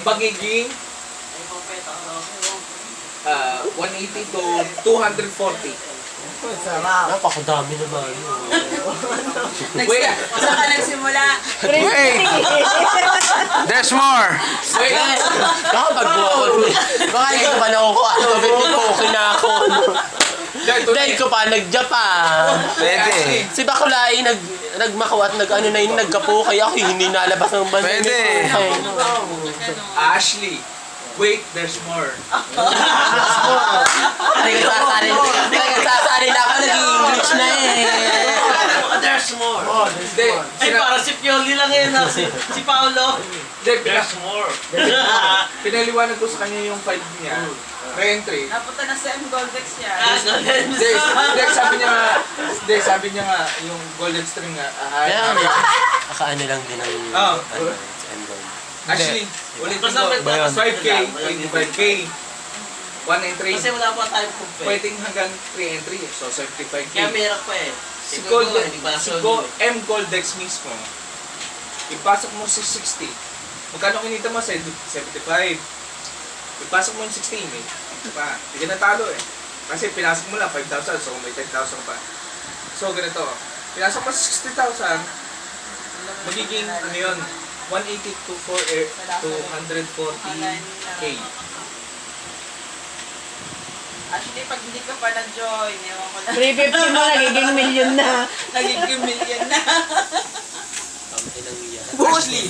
magiging 180 to 240. Napakadami naman. Wait, Saan ka nagsimula? Wait! There's more! wait. Kapag ako. Baka ikaw pa nakukuha. Okay na ako. Dahil ko pa, nag-Japan. Pwede. Si Bakulay, nagmakaw at nag-ano na yun, nagkapo. Kaya ako hindi nalabas ng bansa. Pwede. Ashley, wait, there's more. Nagsasalin ako, nag-English na eh. There's more. Hindi, Ay, para si Pioli lang yun. Si Paolo. hindi, There's more. pinaliwanag ko sa kanya yung file niya. Re-entry. Napunta na sa M Goldex yan. Hindi, sabi niya nga, yung golden string nga, Kaya akaano lang din ang Actually, ulit ko, Basta may 5K, 25K, 193, Kasi wala pa tayong compare. pwedeng hanggang 3 entry, so 75K. Kaya meron pa eh. Si Siguro, M Goldex mismo, ipasok mo si 60. Magkano kinita mo? 75. Ipasok mo yung 16 eh. Pa, hindi ka natalo eh. Kasi pinasok mo lang 5,000, so may 10,000 pa. So ganito, pinasok mo sa 60,000, magiging ano yun, 180 to 240K. Actually, pag hindi ka pa na-join, ewan ko na. 350 mo, nagiging million na. Nagiging million na. Actually,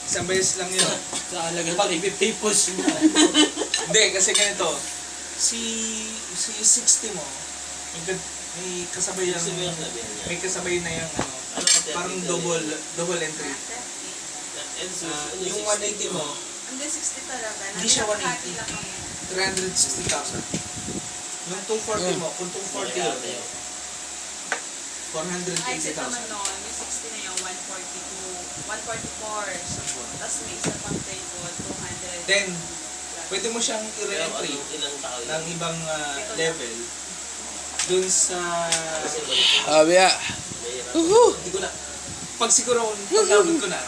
isang beses lang yun. sa halagang 350 push mo. Hindi, kasi ganito, si 60 mo, may kasabay yung, may kasabay na yung ano, parang double entry. Yung 180 mo, Hindi, 60 talaga. Hindi siya 180. Nakakati lang kami. 360,000. Yung 240 mo, kung 240 yun, Ay, sa 480,000. naman nun, yung 60 na yung 144. Tapos may isa pang table, 200. Then, pwede mo siyang i-re-entry Ilang tao yun? ng ibang level dun sa... Sabi ya. Hindi ko na... Pag siguro, pag-download ko na,